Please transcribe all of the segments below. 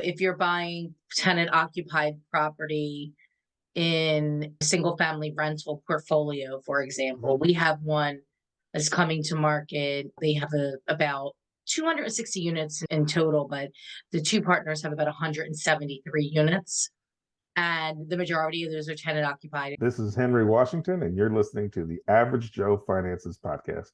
If you're buying tenant occupied property in a single family rental portfolio, for example, we have one that's coming to market. They have about 260 units in total, but the two partners have about 173 units. And the majority of those are tenant occupied. This is Henry Washington, and you're listening to the Average Joe Finances Podcast.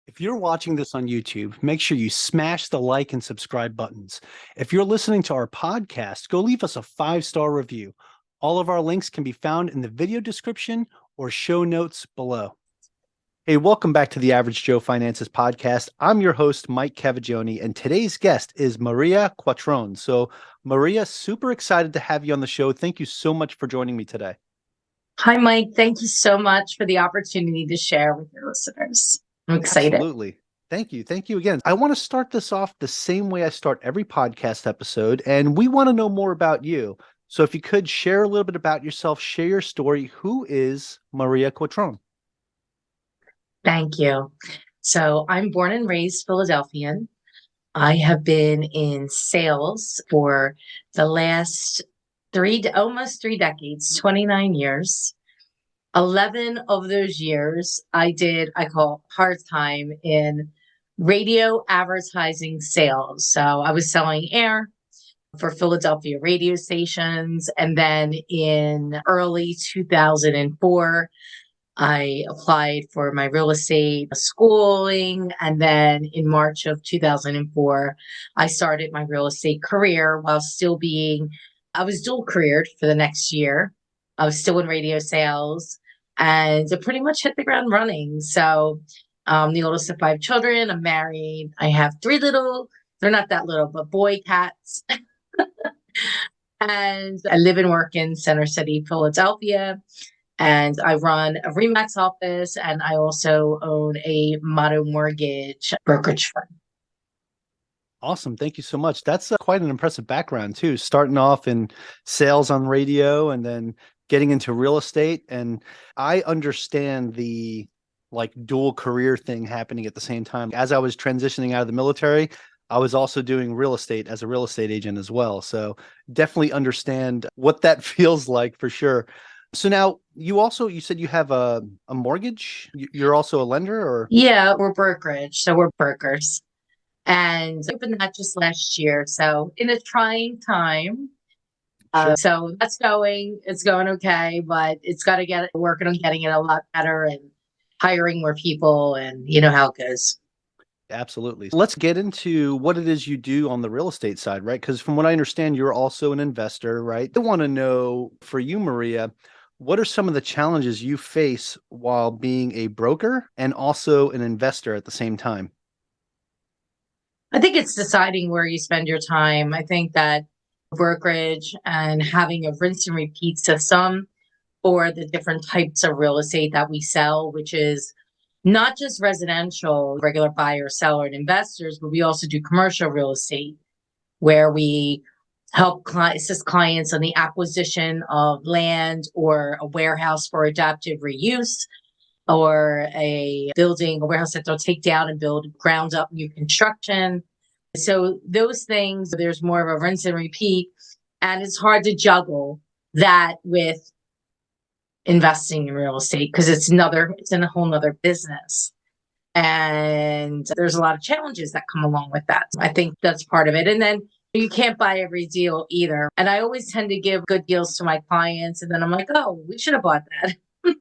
If you're watching this on YouTube, make sure you smash the like and subscribe buttons. If you're listening to our podcast, go leave us a 5-star review. All of our links can be found in the video description or show notes below. Hey, welcome back to the Average Joe Finances Podcast. I'm your host, Mike Cavaggioni, and today's guest is Maria Quattrone. So, Maria, super excited to have you on the show. Thank you so much for joining me today. Hi, Mike. Thank you so much for the opportunity to share with your listeners. I'm excited. Absolutely. Thank you. Thank you again. I want to start this off the same way I start every podcast episode, and we want to know more about you. So if you could share a little bit about yourself, share your story. Who is Maria Quattrone? Thank you. So I'm born and raised Philadelphian. I have been in sales for the last almost 3 decades, 29 years. 11 of those years I call part-time in radio advertising sales. So I was selling air for Philadelphia radio stations. And then in early 2004, I applied for my real estate schooling. And then in March of 2004, I started my real estate career while I was dual careered for the next year. I was still in radio sales and I pretty much hit the ground running. So the oldest of 5 children, I'm married. I have 3 they're not that little, but boy cats. And I live and work in Center City, Philadelphia. And I run a RE/MAX office, and I also own a Motto Mortgage brokerage firm. Awesome. Thank you so much. That's quite an impressive background too, starting off in sales on radio and then getting into real estate. And I understand the dual career thing happening at the same time. As I was transitioning out of the military, I was also doing real estate as a real estate agent as well. So definitely understand what that feels like for sure. So now you said you have a mortgage. You're also a lender, or? Yeah, we're brokerage. So we're brokers. And I opened that just last year. So in a trying time. Sure. So it's going okay, but it's got to get working on getting it a lot better and hiring more people, and you know how it goes. Absolutely. Let's get into what it is you do on the real estate side, right? Because from what I understand, you're also an investor, right? I want to know for you, Maria, what are some of the challenges you face while being a broker and also an investor at the same time? I think it's deciding where you spend your time. I think that brokerage and having a rinse and repeat system for the different types of real estate that we sell, which is not just residential, regular buyer, seller, and investors, but we also do commercial real estate where we help assist clients on the acquisition of land or a warehouse for adaptive reuse, or a warehouse that they'll take down and build ground up new construction. So those things, there's more of a rinse and repeat, and it's hard to juggle that with investing in real estate because it's in a whole nother business. And there's a lot of challenges that come along with that. I think that's part of it. And then you can't buy every deal either. And I always tend to give good deals to my clients. And then I'm like, oh, we should have bought that.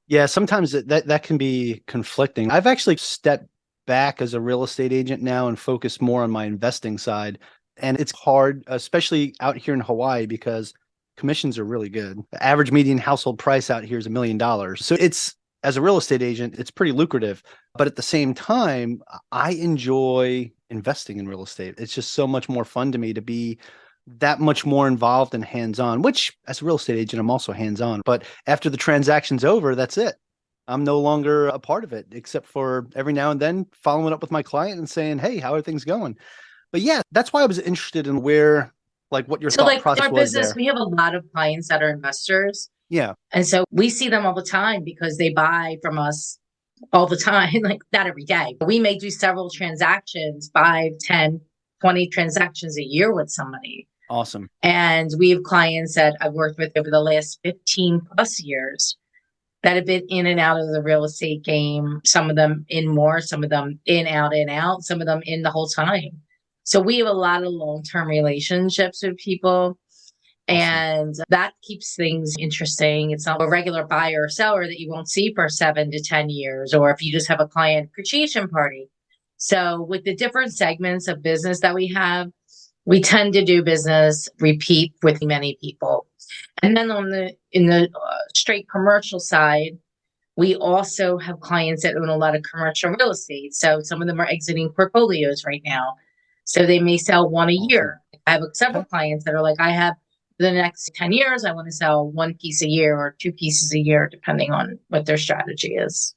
Yeah, sometimes that can be conflicting. I've actually stepped back as a real estate agent now and focused more on my investing side. And it's hard, especially out here in Hawaii, because commissions are really good. The average median household price out here is $1 million. So it's as a real estate agent, it's pretty lucrative. But at the same time, I enjoy investing in real estate. It's just so much more fun to me to be that much more involved and hands-on, which as a real estate agent, I'm also hands-on. But after the transaction's over, that's it. I'm no longer a part of it, except for every now and then following up with my client and saying, hey, how are things going? But yeah, that's why I was interested in what your So thought like process our was business, there. we have a lot of clients that are investors. Yeah. And so we see them all the time because they buy from us all the time, like not every day. We may do several transactions, 5, 10, 20 transactions a year with somebody. Awesome. And we have clients that I've worked with over the last 15 plus years that have been in and out of the real estate game. Some of them in more, some of them in, out, some of them in the whole time. So we have a lot of long-term relationships with people. Awesome. And that keeps things interesting. It's not a regular buyer or seller that you won't see for 7 to 10 years, or if you just have a client appreciation party. So with the different segments of business that we have, we tend to do business repeat with many people. And then in the straight commercial side, we also have clients that own a lot of commercial real estate. So some of them are exiting portfolios right now. So they may sell one a year. I have several clients that are like, I have the next 10 years, I want to sell one piece a year or 2 pieces a year, depending on what their strategy is.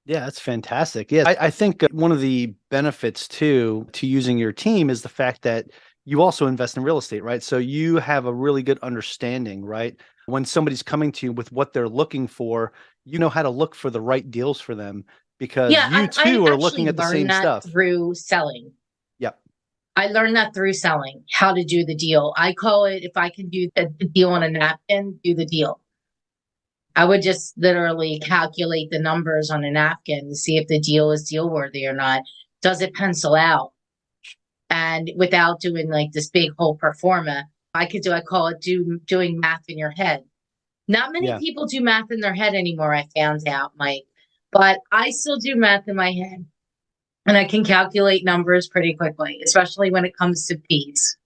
Yeah, that's fantastic. Yeah, I think one of the benefits to using your team is the fact that you also invest in real estate, right? So you have a really good understanding, right? When somebody's coming to you with what they're looking for, you know how to look for the right deals for them because Yeah, you I too are looking actually at the learned same that stuff. through selling. Yep. I learned that through selling, how to do the deal. I call it, if I can do the deal on a napkin, do the deal. I would just literally calculate the numbers on a napkin to see if the deal is deal worthy or not. Does it pencil out? And without doing like this big whole pro forma, I call it doing math in your head. Not many Yeah. people do math in their head anymore, I found out, Mike. But I still do math in my head. And I can calculate numbers pretty quickly, especially when it comes to fees.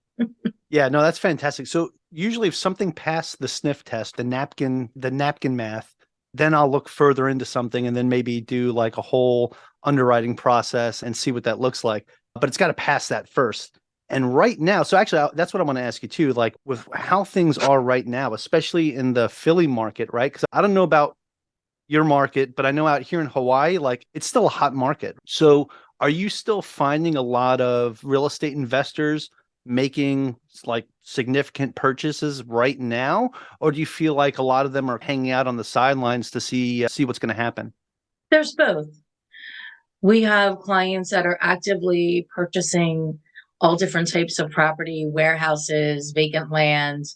Yeah, no, that's fantastic. So usually if something passed the sniff test, the napkin math, then I'll look further into something and then maybe do like a whole underwriting process and see what that looks like. But it's got to pass that first. And right now, so actually that's what I want to ask you too, like with how things are right now, especially in the Philly market, right? Because I don't know about your market, but I know out here in Hawaii, like it's still a hot market. So are you still finding a lot of real estate investors making like significant purchases right now, or do you feel like a lot of them are hanging out on the sidelines to see what's going to happen? There's both. We have clients that are actively purchasing all different types of property, warehouses, vacant lands,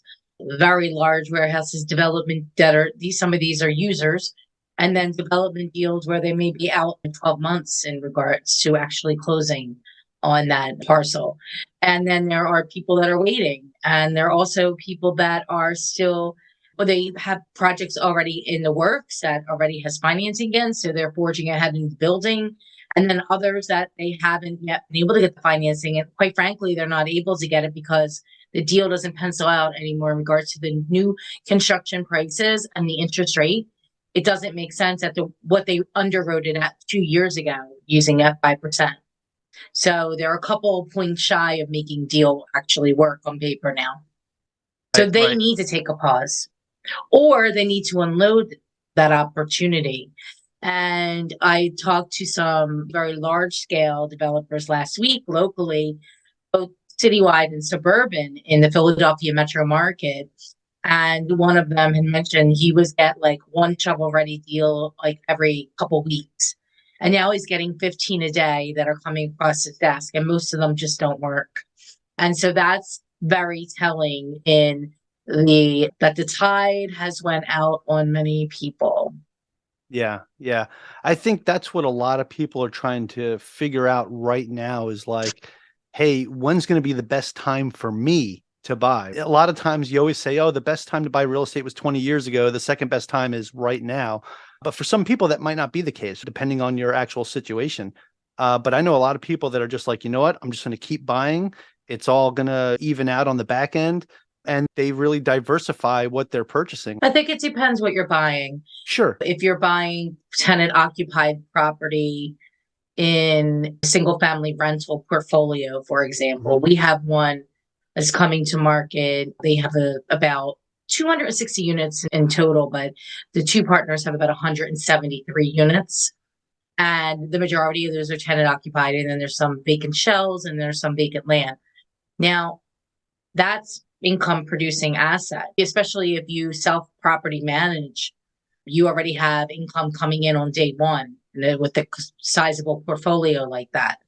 very large warehouses, development that are some of these are users, and then development deals where they may be out in 12 months in regards to actually closing on that parcel. And then there are people that are waiting, and there are also people that are still, well, they have projects already in the works that already has financing against, so they're forging ahead in building. And then others that they haven't yet been able to get the financing. And quite frankly, they're not able to get it because the deal doesn't pencil out anymore in regards to the new construction prices and the interest rate. It doesn't make sense at what they underwrote it at 2 years ago using at 5%. So they're a couple of points shy of making deal actually work on paper now. So they Right. need to take a pause, or they need to unload that opportunity. And I talked to some very large scale developers last week locally, both citywide and suburban in the Philadelphia metro market. And one of them had mentioned he was get like one shovel ready deal like every couple weeks. And now he's getting 15 a day that are coming across his desk, and most of them just don't work. And so that's very telling in that the tide has went out on many people. Yeah, yeah. I think that's what a lot of people are trying to figure out right now is like, hey, when's going to be the best time for me to buy? A lot of times you always say, oh, the best time to buy real estate was 20 years ago. The second best time is right now. But for some people, that might not be the case, depending on your actual situation. But I know a lot of people that are just like, you know what? I'm just going to keep buying. It's all going to even out on the back end. and they really diversify what they're purchasing. I think it depends what you're buying. Sure. If you're buying tenant occupied property in single family rental portfolio, for example, we have one that's coming to market. They have about 260 units in total, but the two partners have about 173 units. And the majority of those are tenant occupied. And then there's some vacant shells and there's some vacant land. Now, that's income producing asset, especially if you self property manage. You already have income coming in on day one with a sizable portfolio like that.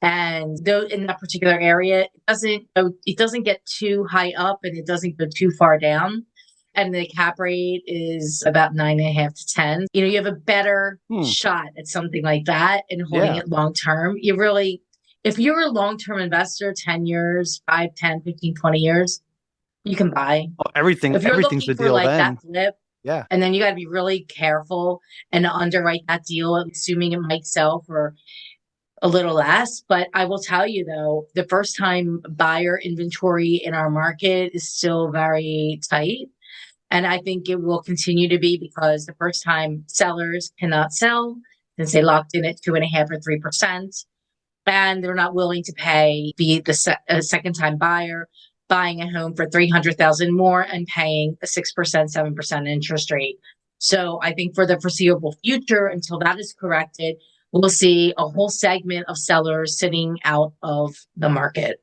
And though in that particular area, it doesn't get too high up and it doesn't go too far down. And the cap rate is about 9.5 to 10. You have a better shot at something like that and holding it long term. If you're a long term investor, 10 years, 5, 10, 15, 20 years, you can buy. Everything's the deal like then. That flip, yeah. And then you got to be really careful and underwrite that deal, assuming it might sell for a little less. But I will tell you, though, the first time buyer inventory in our market is still very tight. And I think it will continue to be because the first time sellers cannot sell since they locked in at 2.5 or 3%. And they're not willing to pay, be the second time buyer buying a home for $300,000 more and paying a 6%, 7% interest rate. So I think for the foreseeable future, until that is corrected, we'll see a whole segment of sellers sitting out of the market.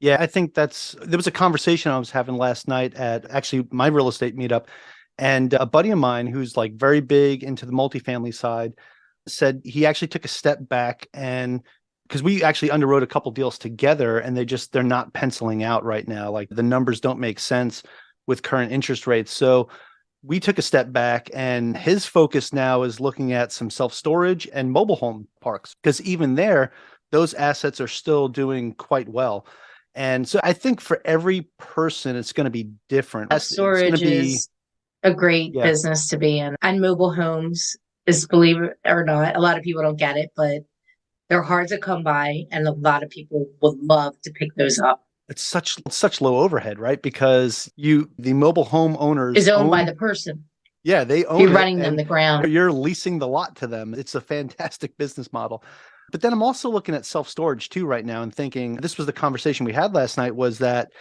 Yeah, I think there was a conversation I was having last night at actually my real estate meetup. And a buddy of mine who's like very big into the multifamily side said he actually took a step back, and because we actually underwrote a couple deals together and they're not penciling out right now. Like the numbers don't make sense with current interest rates. So we took a step back, and his focus now is looking at some self-storage and mobile home parks, because even there, those assets are still doing quite well. And so I think for every person, it's going to be different. Storage is a great business to be in. And mobile homes is, believe it or not, a lot of people don't get it, but they're hard to come by, and a lot of people would love to pick those up. It's such low overhead, right? Because the mobile home owners is owned by the person. Yeah, they own You're running them the ground. You're leasing the lot to them. It's a fantastic business model. But then I'm also looking at self-storage too right now and thinking, this was the conversation we had last night, was that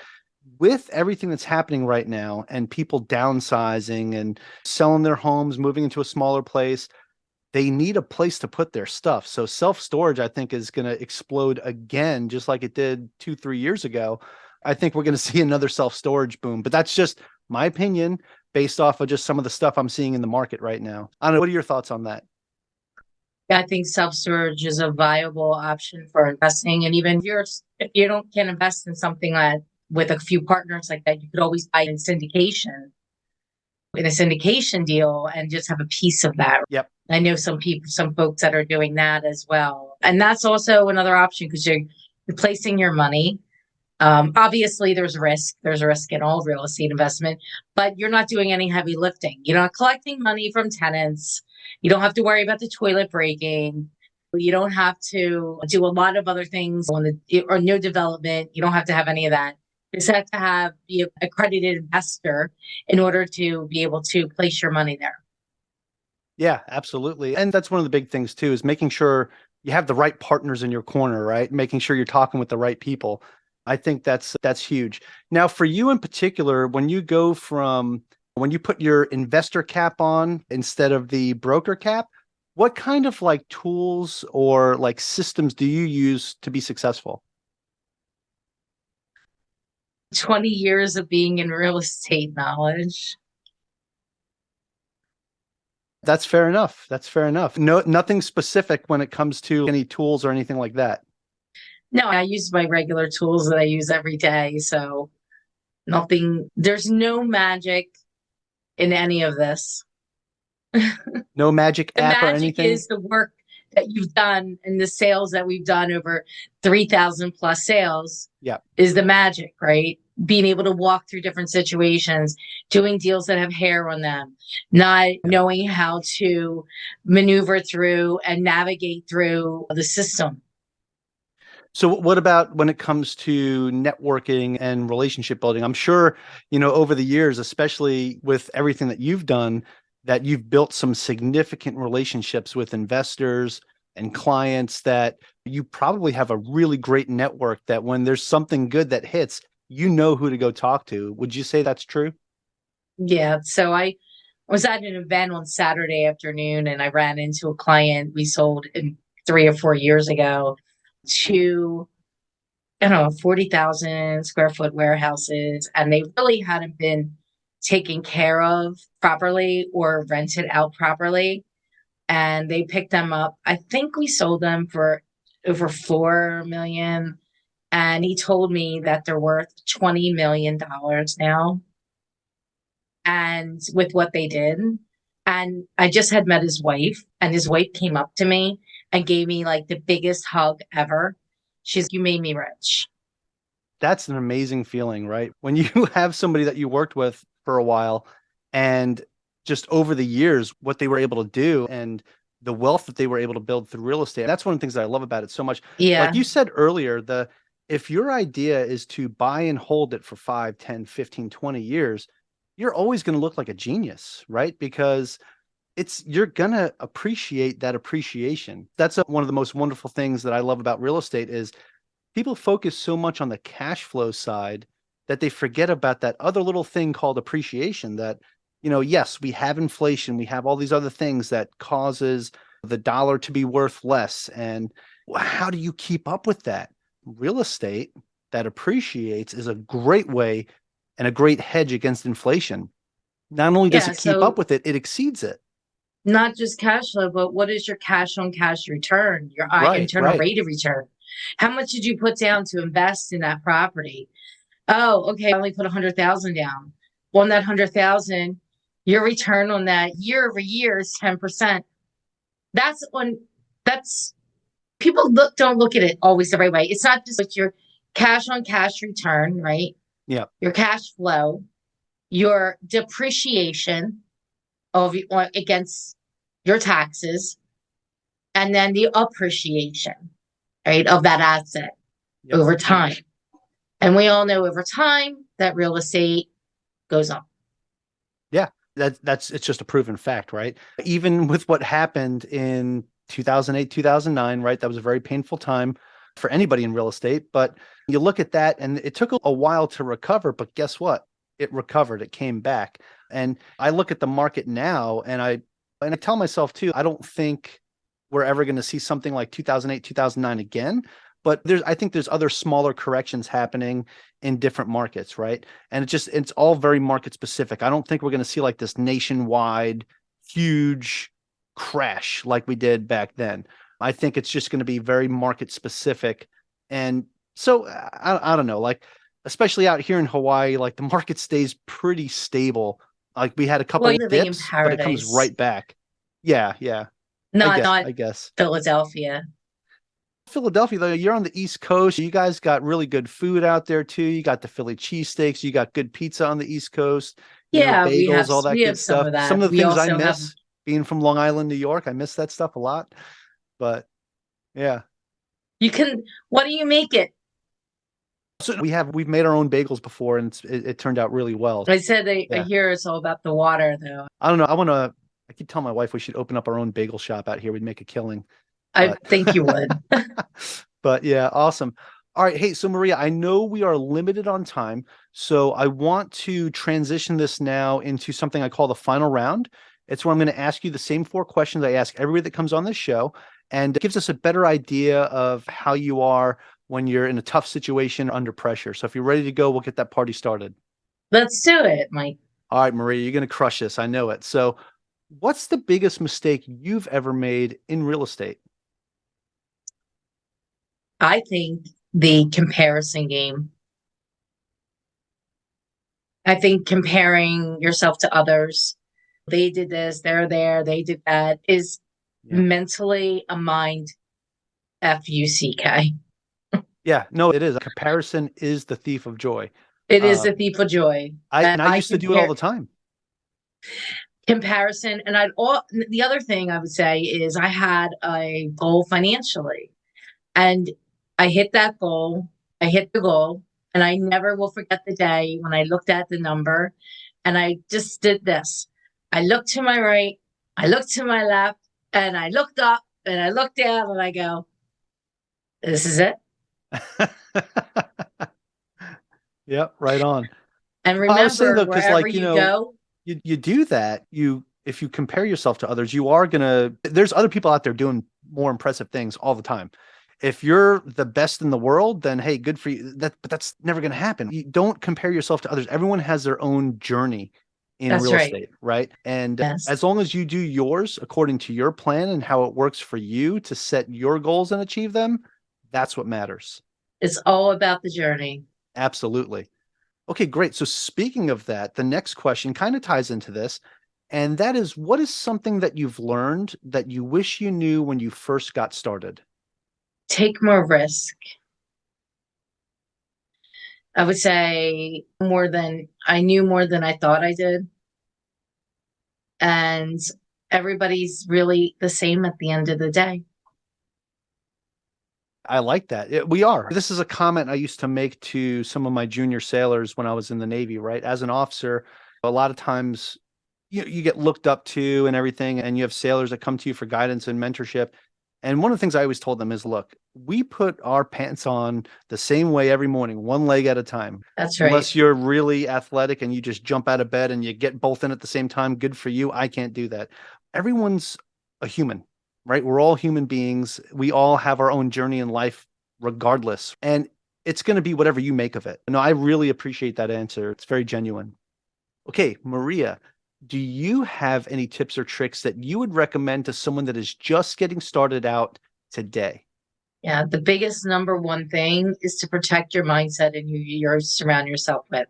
with everything that's happening right now and people downsizing and selling their homes, moving into a smaller place, they need a place to put their stuff. So self-storage, I think, is going to explode again, just like it did 2-3 years ago. I think we're going to see another self-storage boom, but that's just my opinion based off of just some of the stuff I'm seeing in the market right now. I don't know. What are your thoughts on that? I think self-storage is a viable option for investing. And even if you can't invest in something with a few partners like that, you could always buy in a syndication deal and just have a piece of that. Yep. I know some folks that are doing that as well. And that's also another option because you're placing your money. Obviously there's risk. There's a risk in all real estate investment, but you're not doing any heavy lifting. You're not collecting money from tenants. You don't have to worry about the toilet breaking. You don't have to do a lot of other things or no development. You don't have to have any of that. You just have to be an accredited investor in order to be able to place your money there. Yeah, absolutely. And that's one of the big things too, is making sure you have the right partners in your corner, right? Making sure you're talking with the right people. I think that's huge. Now, for you in particular, when you put your investor cap on instead of the broker cap, what kind of like tools or like systems do you use to be successful? 20 years of being in real estate knowledge. That's fair enough. No, nothing specific when it comes to any tools or anything like that. No, I use my regular tools that I use every day. So there's no magic in any of this. No magic app or anything? The magic is the work that you've done and the sales that we've done, over 3,000 plus sales. Yeah. Is the magic, right? Being able to walk through different situations, doing deals that have hair on them, not knowing how to maneuver through and navigate through the system. So what about when it comes to networking and relationship building? I'm sure, over the years, especially with everything that you've done, that you've built some significant relationships with investors and clients that you probably have a really great network that when there's something good that hits, you know who to go talk to. Would you say that's true? Yeah. So I was at an event on Saturday afternoon and I ran into a client we sold 3 or 4 years ago to, I don't know, 40,000 square foot warehouses. And they really hadn't been taken care of properly or rented out properly. And they picked them up. I think we sold them for over 4 million. And he told me that they're worth $20 million now. And with what they did. And I just had met his wife, and his wife came up to me and gave me like the biggest hug ever. She's, you made me rich. That's an amazing feeling, right? When you have somebody that you worked with for a while and just over the years, what they were able to do and the wealth that they were able to build through real estate. That's one of the things that I love about it so much. Like Yeah. you said earlier, if your idea is to buy and hold it for 5, 10, 15, 20 years, you're always going to look like a genius, right? Because you're going to appreciate that appreciation. That's one of the most wonderful things that I love about real estate is people focus so much on the cash flow side that they forget about that other little thing called appreciation that, yes, we have inflation, we have all these other things that causes the dollar to be worth less. And how do you keep up with that? Real estate that appreciates is a great way and a great hedge against inflation. Not only does Yeah. it keep up So with it, it exceeds it. not just cash flow, but what is your cash on cash return, your Right, internal right. rate of return? How much did you put down to invest in that property? Oh, okay. I only put 100,000 down. Well, on that 100,000, your return on that year over year is 10%. That's on, that's, people don't look at it always the right way. It's not just like your cash on cash return, right? Yeah. Your cash flow, your depreciation of against your taxes, and then the appreciation, right, of that asset Yep. over time. And we all know over time that real estate goes up. Yeah, it's just a proven fact, right? Even with what happened in 2008, 2009, right? That was a very painful time for anybody in real estate, but you look at that and it took a while to recover, but guess what? It recovered, it came back. And I look at the market now and I tell myself too, I don't think we're ever going to see something like 2008, 2009 again, but I think there's other smaller corrections happening in different markets, right? And it's all very market specific. I don't think we're going to see like this nationwide huge crash like we did back then. I think it's just going to be very market specific. And so I don't know, like especially out here in Hawaii, like the market stays pretty stable. Like we had a Well, couple you're living in dips, but it comes paradise, right back. Yeah, yeah. not I guess. Philadelphia. Philadelphia, though, you're on the East Coast. You guys got really good food out there too. You got the Philly cheesesteaks. You got good pizza on the East Coast. Yeah, Bagels, all that we good have some stuff. of Some that. of the We things I also have, miss being from Long Island, New York. I miss that stuff a lot. But yeah, you can, what do you make it? so we've made our own bagels before, and it turned out really well. I said I Yeah, hear it's all about the water, though. I don't know. I keep telling my wife we should open up our own bagel shop out here. We'd make a killing. I But think you would. but yeah, awesome. All right. Hey, so Maria, I know we are limited on time, so I want to transition this now into something I call the final round. It's where I'm going to ask you the same 4 questions I ask everybody that comes on this show, and it gives us a better idea of how you are when you're in a tough situation under pressure. So if you're ready to go, we'll get that party started. Let's do it, Mike. All right, Maria, you're going to crush this. I know it. So, what's the biggest mistake you've ever made in real estate? I think the comparison game. I think comparing yourself to others, they did this, they're there, they did that, is Yeah. mentally a mind fuck. Yeah, no, it is. Comparison is the thief of joy. It is a thief of joy. I I used to do it all compare the time. comparison, and the other thing I would say is I had a goal financially, and I hit that goal. I hit the goal. And I never will forget the day when I looked at the number and I just did this. I looked to my right, I looked to my left, and I looked up and I looked down and I go, this is it. Yep, right on. And I was saying remember, though, because wherever like, you go, you do that, if you compare yourself to others, you are gonna, there's other people out there doing more impressive things all the time. If you're the best in the world, then hey, good for you. But that's never gonna happen. You don't compare yourself to others. Everyone has their own journey in that's real right. estate, right? And Yes. as long as you do yours according to your plan and how it works for you to set your goals and achieve them, that's what matters. It's all about the journey. Absolutely. Okay, great. So speaking of that, the next question kind of ties into this, and that is, what is something that you've learned that you wish you knew when you first got started? Take more risk. I would say I knew more than I thought I did. And everybody's really the same at the end of the day. I like that. We are. This is a comment I used to make to some of my junior sailors when I was in the Navy, right? As an officer, a lot of times you get looked up to and everything, and you have sailors that come to you for guidance and mentorship. And one of the things I always told them is, look, we put our pants on the same way every morning, one leg at a time. That's right. Unless you're really athletic and you just jump out of bed and you get both in at the same time, good for you. I can't do that. Everyone's a human, right? We're all human beings. We all have our own journey in life regardless. And it's going to be whatever you make of it. No, I really appreciate that answer. It's very genuine. Okay, Maria, do you have any tips or tricks that you would recommend to someone that is just getting started out today? Yeah, the biggest number one thing is to protect your mindset and who you surround yourself with.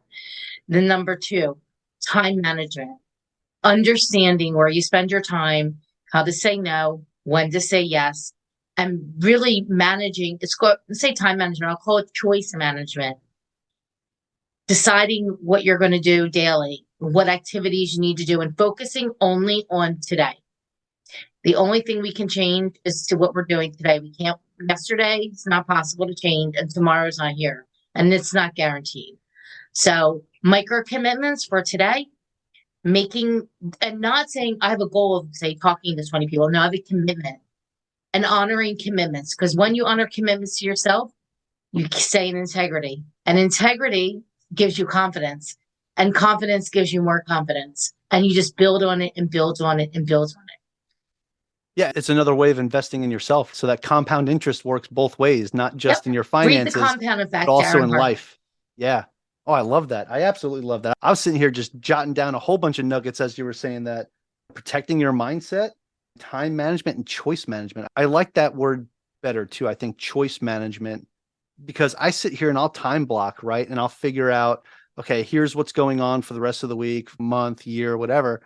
The number two, time management, understanding where you spend your time, how to say no, when to say yes, and really managing. It's called, say time management. I'll call it choice management. Deciding what you're going to do daily, what activities you need to do, and focusing only on today. The only thing we can change is to what we're doing today. We can't, yesterday, it's not possible to change, and tomorrow's not here, and it's not guaranteed. So, micro commitments for today, making, and not saying I have a goal of, say, talking to 20 people. No, I have a commitment and honoring commitments. Because when you honor commitments to yourself, you stay in integrity, and integrity gives you confidence, and confidence gives you more confidence, and you just build on it and build on it and build on it. Yeah, it's another way of investing in yourself. So that compound interest works both ways, not just in your finances, Read the compound effect, but also Darren in Hardy. life. Yeah. Oh, I love that. I absolutely love that. I was sitting here just jotting down a whole bunch of nuggets as you were saying that. Protecting your mindset, time management, and choice management. I like that word better too. I think choice management, because I sit here and I'll time block, right? And I'll figure out, okay, here's what's going on for the rest of the week, month, year, whatever.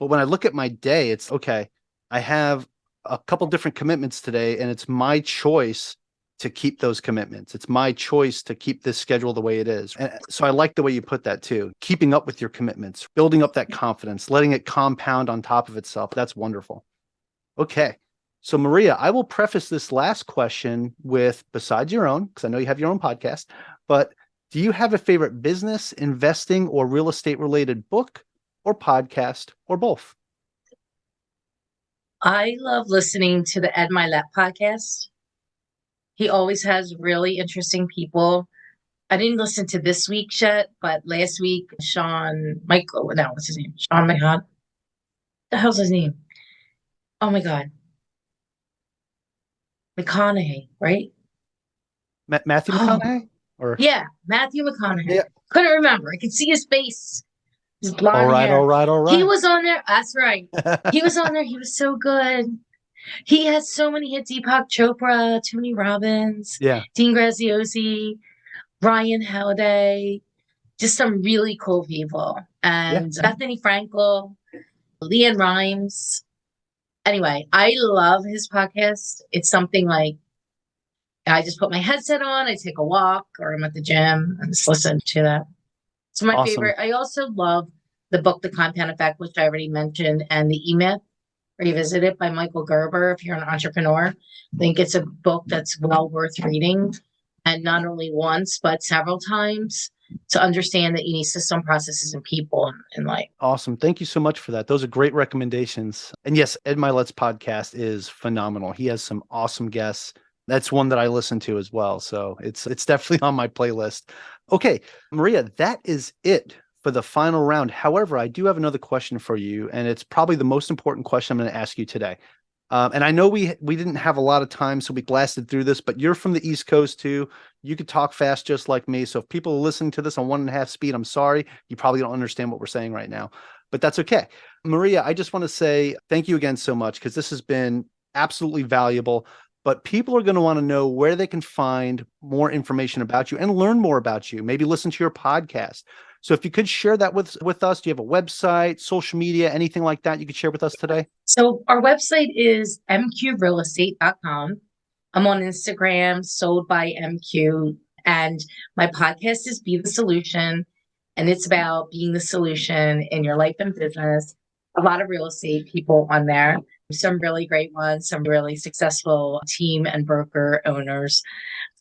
But when I look at my day, it's okay, I have a couple different commitments today, and it's my choice to keep those commitments. It's my choice to keep this schedule the way it is. And so I like the way you put that too. Keeping up with your commitments, building up that confidence, letting it compound on top of itself. That's wonderful. Okay. So Maria, I will preface this last question with, besides your own, because I know you have your own podcast, but do you have a favorite business, investing, or real estate related book or podcast or both? I love listening to the Ed Milet podcast. He always has really interesting people. I didn't listen to this week's yet, but last week, what's his name? Sean, my God. The hell's his name? Oh my God. McConaughey, right? Matthew McConaughey? Or Yeah, Matthew McConaughey. Yeah. Couldn't remember. I could see his face. His blonde all right, hair. all right, all right. He was on there. That's right. He was on there. He was so good. He has so many hits. Deepak Chopra, Tony Robbins, Yeah. Dean Graziosi, Ryan Halliday, just some really cool people. And Bethany Frankel, Leanne Rimes. Anyway, I love his podcast. It's something like I just put my headset on, I take a walk, or I'm at the gym and just listen to that. It's my Awesome. favorite. I also love the book, The Compound Effect, which I already mentioned, and the E-Myth. Revisited by Michael Gerber. If you're an entrepreneur, I think it's a book that's well worth reading, and not only once, but several times, to understand that you need system, processes, and people in life. Awesome. Thank you so much for that. Those are great recommendations. And yes, Ed Milet's podcast is phenomenal. He has some awesome guests. That's one that I listen to as well. So it's definitely on my playlist. Okay, Maria, that is it for the final round. However, I do have another question for you, and it's probably the most important question I'm going to ask you today. And I know we didn't have a lot of time, so we blasted through this, but you're from the East Coast too. You could talk fast just like me. So if people are listening to this on 1.5 speed, I'm sorry. You probably don't understand what we're saying right now, but that's okay. Maria, I just want to say thank you again so much, because this has been absolutely valuable. But people are going to want to know where they can find more information about you and learn more about you. Maybe listen to your podcast. So if you could share that with us, do you have a website, social media, anything like that you could share with us today? So our website is mqrealestate.com. I'm on Instagram, sold by MQ, and my podcast is Be the Solution, and it's about being the solution in your life and business. A lot of real estate people on there, some really great ones, some really successful team and broker owners.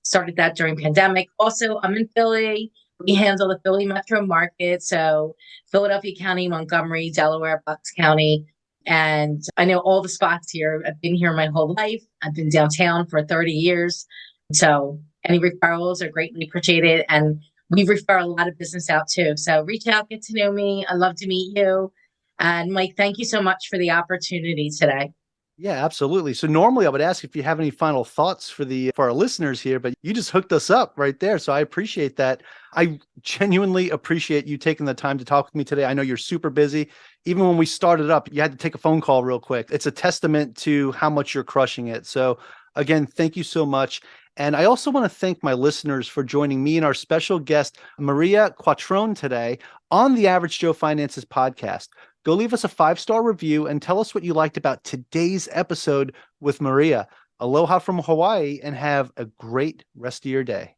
Started that during pandemic. Also, I'm in Philly. We handle the Philly metro market, so Philadelphia County, Montgomery, Delaware, Bucks County. And I know all the spots here. I've been here my whole life. I've been downtown for 30 years. So any referrals are greatly appreciated. And we refer a lot of business out too. So reach out, get to know me. I'd love to meet you. And Mike, thank you so much for the opportunity today. Yeah, absolutely. So normally I would ask if you have any final thoughts for our listeners here, but you just hooked us up right there. So I appreciate that. I genuinely appreciate you taking the time to talk with me today. I know you're super busy. Even when we started up, you had to take a phone call real quick. It's a testament to how much you're crushing it. So again, thank you so much. And I also want to thank my listeners for joining me and our special guest, Maria Quattrone, today on the Average Joe Finances podcast. Go leave us a 5-star review and tell us what you liked about today's episode with Maria. Aloha from Hawaii, and have a great rest of your day.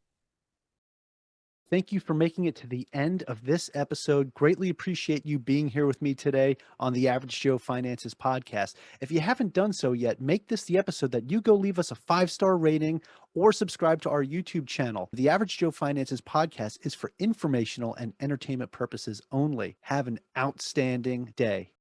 Thank you for making it to the end of this episode. Greatly appreciate you being here with me today on the Average Joe Finances podcast. If you haven't done so yet, make this the episode that you go leave us a 5-star rating or subscribe to our YouTube channel. The Average Joe Finances podcast is for informational and entertainment purposes only. Have an outstanding day.